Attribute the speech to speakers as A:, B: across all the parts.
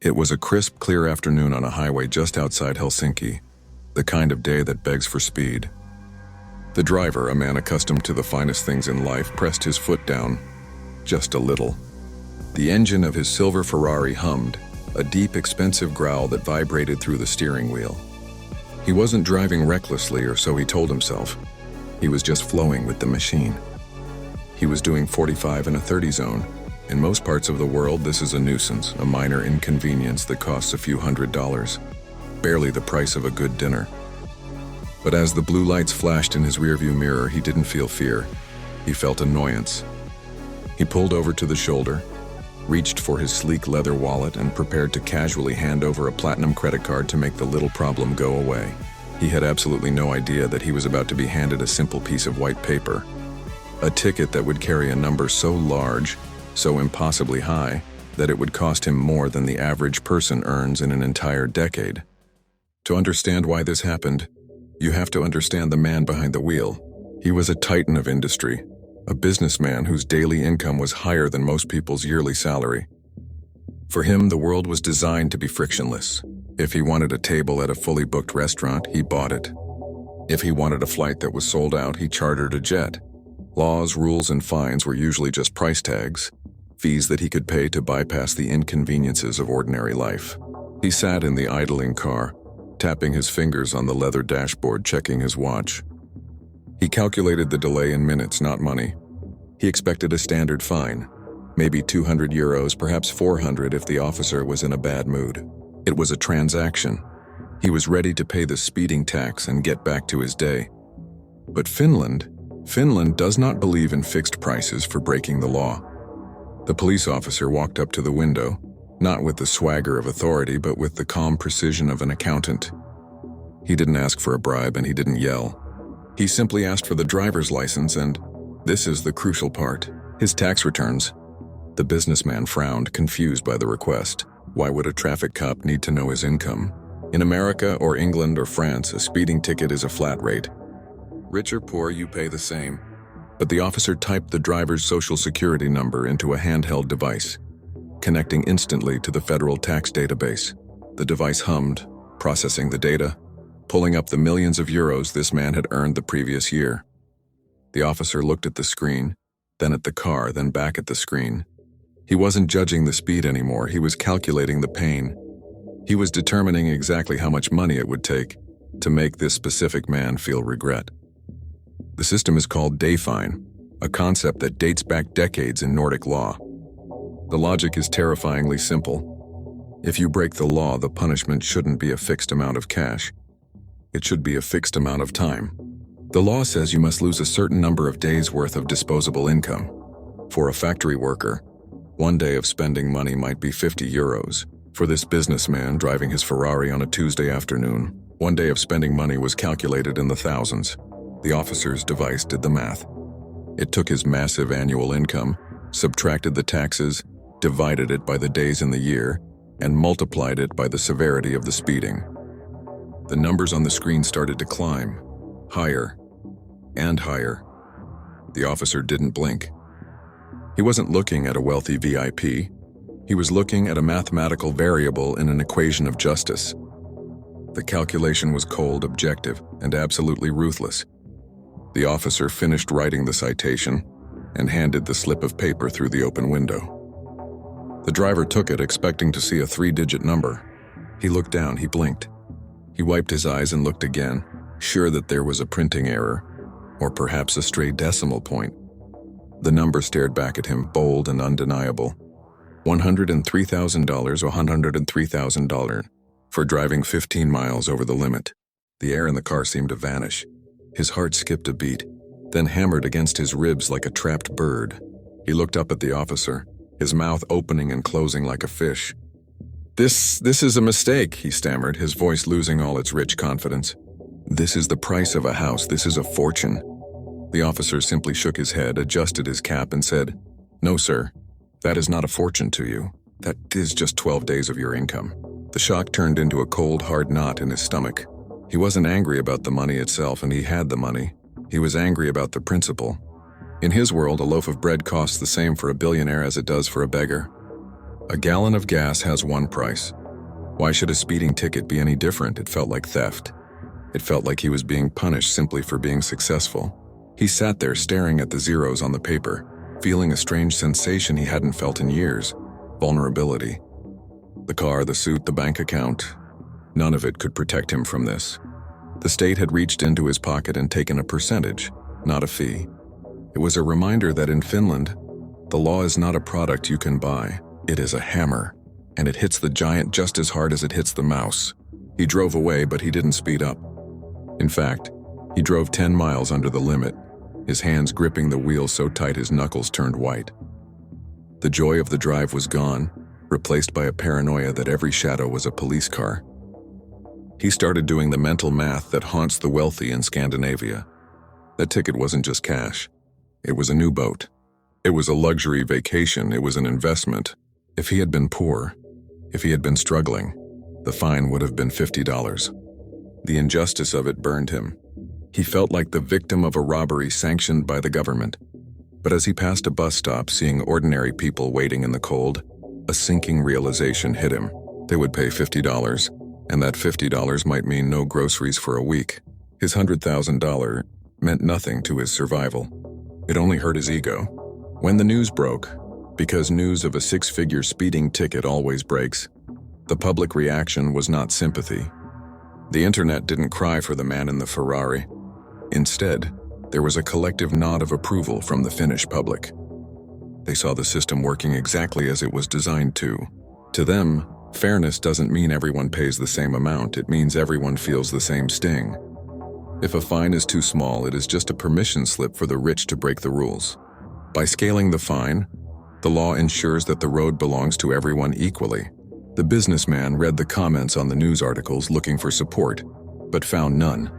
A: It was a crisp, clear afternoon on a highway just outside Helsinki, the kind of day that begs for speed. The driver, a man accustomed to the finest things in life, pressed his foot down, just a little. The engine of his silver Ferrari hummed, a deep, expensive growl that vibrated through the steering wheel. He wasn't driving recklessly, or so he told himself. He was just flowing with the machine. He was doing 45 in a 30 zone. In most parts of the world, this is a nuisance, a minor inconvenience that costs a few $100s, barely the price of a good dinner. But as the blue lights flashed in his rearview mirror, he didn't feel fear. He felt annoyance. He pulled over to the shoulder, reached for his sleek leather wallet, and prepared to casually hand over a platinum credit card to make the little problem go away. He had absolutely no idea that he was about to be handed a simple piece of white paper, a ticket that would carry a number so large, so impossibly high, that it would cost him more than the average person earns in an entire decade. To understand why this happened, you have to understand the man behind the wheel. He was a titan of industry, a businessman whose daily income was higher than most people's yearly salary. For him, the world was designed to be frictionless. If he wanted a table at a fully booked restaurant, he bought it. If he wanted a flight that was sold out, he chartered a jet. Laws, rules, and fines were usually just price tags, fees that he could pay to bypass the inconveniences of ordinary life. He sat in the idling car, tapping his fingers on the leather dashboard, checking his watch. He calculated the delay in minutes, not money. He expected a standard fine, maybe 200 euros, perhaps 400 if the officer was in a bad mood. It was a transaction. He was ready to pay the speeding tax and get back to his day. But Finland does not believe in fixed prices for breaking the law. The police officer walked up to the window, not with the swagger of authority, but with the calm precision of an accountant. He didn't ask for a bribe and he didn't yell. He simply asked for the driver's license and, this is the crucial part, his tax returns. The businessman frowned, confused by the request. Why would a traffic cop need to know his income? In America or England or France, a speeding ticket is a flat rate. Rich or poor, you pay the same. But the officer typed the driver's social security number into a handheld device, connecting instantly to the federal tax database. The device hummed, processing the data, pulling up the millions of euros this man had earned the previous year. The officer looked at the screen, then at the car, then back at the screen. He wasn't judging the speed anymore, he was calculating the pain. He was determining exactly how much money it would take to make this specific man feel regret. The system is called day fine, a concept that dates back decades in Nordic law. The logic is terrifyingly simple. If you break the law, the punishment shouldn't be a fixed amount of cash. It should be a fixed amount of time. The law says you must lose a certain number of days' worth of disposable income. For a factory worker, one day of spending money might be 50 euros. For this businessman driving his Ferrari on a Tuesday afternoon, one day of spending money was calculated in the thousands. The officer's device did the math. It took his massive annual income, subtracted the taxes, divided it by the days in the year, and multiplied it by the severity of the speeding. The numbers on the screen started to climb, higher and higher. The officer didn't blink. He wasn't looking at a wealthy VIP. He was looking at a mathematical variable in an equation of justice. The calculation was cold, objective, and absolutely ruthless. The officer finished writing the citation and handed the slip of paper through the open window. The driver took it, expecting to see a 3-digit number. He looked down, he blinked. He wiped his eyes and looked again, sure that there was a printing error, or perhaps a stray decimal point. The number stared back at him, bold and undeniable. $103,000 or $103,000 for driving 15 miles over the limit. The air in the car seemed to vanish. His heart skipped a beat, then hammered against his ribs like a trapped bird. He looked up at the officer, his mouth opening and closing like a fish. This is a mistake," he stammered, his voice losing all its rich confidence. "This is the price of a house. This is a fortune." The officer simply shook his head, adjusted his cap, and said, "No, sir. That is not a fortune to you. That is just 12 days of your income." The shock turned into a cold, hard knot in his stomach. He wasn't angry about the money itself, and he had the money. He was angry about the principle. In his world, a loaf of bread costs the same for a billionaire as it does for a beggar. A gallon of gas has one price. Why should a speeding ticket be any different? It felt like theft. It felt like he was being punished simply for being successful. He sat there staring at the zeros on the paper, feeling a strange sensation he hadn't felt in years: vulnerability. The car, the suit, the bank account, none of it could protect him from this. The state had reached into his pocket and taken a percentage, not a fee. It was a reminder that in Finland, the law is not a product you can buy. It is a hammer, and it hits the giant just as hard as it hits the mouse. He drove away, but he didn't speed up. In fact, he drove 10 miles under the limit, his hands gripping the wheel so tight his knuckles turned white. The joy of the drive was gone, replaced by a paranoia that every shadow was a police car. He started doing the mental math that haunts the wealthy in Scandinavia. That ticket wasn't just cash. It was a new boat. It was a luxury vacation. It was an investment. If he had been poor, if he had been struggling, the fine would have been $50. The injustice of it burned him. He felt like the victim of a robbery sanctioned by the government. But as he passed a bus stop, seeing ordinary people waiting in the cold, a sinking realization hit him. They would pay $50, and that $50 might mean no groceries for a week. His $100,000 meant nothing to his survival. It only hurt his ego. When the news broke, because news of a six-figure speeding ticket always breaks, the public reaction was not sympathy. The internet didn't cry for the man in the Ferrari. Instead, there was a collective nod of approval from the Finnish public. They saw the system working exactly as it was designed to. To them, fairness doesn't mean everyone pays the same amount. It means everyone feels the same sting. If a fine is too small, it is just a permission slip for the rich to break the rules. By scaling the fine, the law ensures that the road belongs to everyone equally. The businessman read the comments on the news articles looking for support, but found none.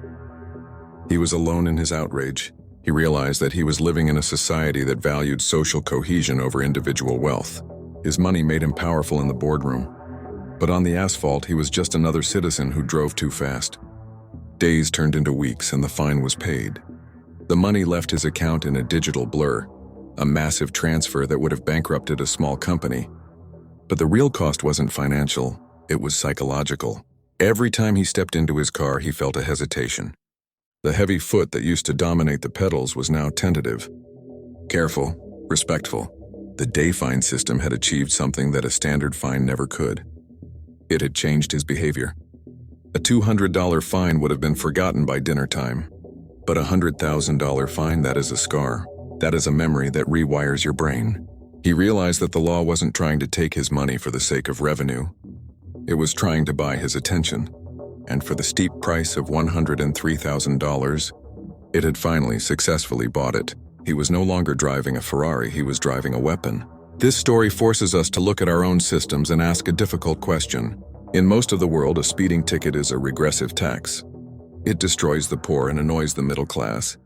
A: He was alone in his outrage. He realized that he was living in a society that valued social cohesion over individual wealth. His money made him powerful in the boardroom. But on the asphalt, he was just another citizen who drove too fast. Days turned into weeks, and the fine was paid. The money left his account in a digital blur, a massive transfer that would have bankrupted a small company. But the real cost wasn't financial, it was psychological. Every time he stepped into his car, he felt a hesitation. The heavy foot that used to dominate the pedals was now tentative. Careful, respectful. The day fine system had achieved something that a standard fine never could. It had changed his behavior. A $200 fine would have been forgotten by dinner time. But a $100,000 fine, that is a scar. That is a memory that rewires your brain. He realized that the law wasn't trying to take his money for the sake of revenue. It was trying to buy his attention. And for the steep price of $103,000, it had finally successfully bought it. He was no longer driving a Ferrari, he was driving a weapon. This story forces us to look at our own systems and ask a difficult question. In most of the world, a speeding ticket is a regressive tax. It destroys the poor and annoys the middle class.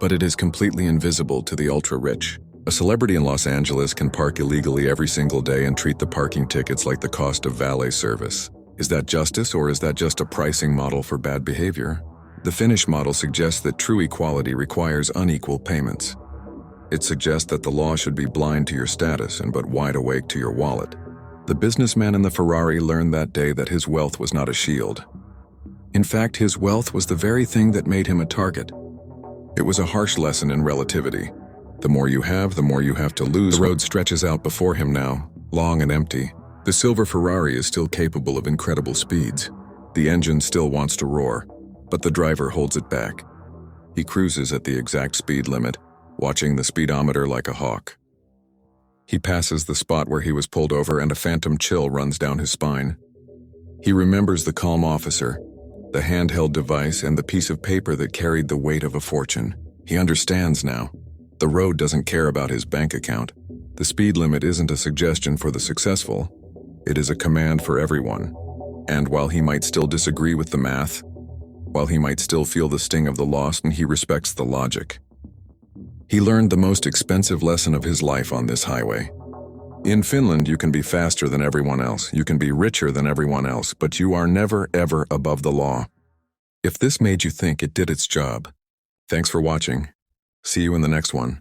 A: But it is completely invisible to the ultra-rich. A celebrity in Los Angeles can park illegally every single day and treat the parking tickets like the cost of valet service. Is that justice, or is that just a pricing model for bad behavior? The Finnish model suggests that true equality requires unequal payments. It suggests that the law should be blind to your status and but wide awake to your wallet. The businessman in the Ferrari learned that day that his wealth was not a shield. In fact, his wealth was the very thing that made him a target. It was a harsh lesson in relativity. The more you have, the more you have to lose. The road stretches out before him now, long and empty. The silver Ferrari is still capable of incredible speeds. The engine still wants to roar, but the driver holds it back. He cruises at the exact speed limit, watching the speedometer like a hawk. He passes the spot where he was pulled over and a phantom chill runs down his spine. He remembers the calm officer, the handheld device, and the piece of paper that carried the weight of a fortune. He understands now. The road doesn't care about his bank account. The speed limit isn't a suggestion for the successful. It is a command for everyone. And while he might still disagree with the math, while he might still feel the sting of the loss, he respects the logic. He learned the most expensive lesson of his life on this highway. In Finland, you can be faster than everyone else, you can be richer than everyone else, but you are never, ever above the law. If this made you think, it did its job. Thanks for watching. See you in the next one.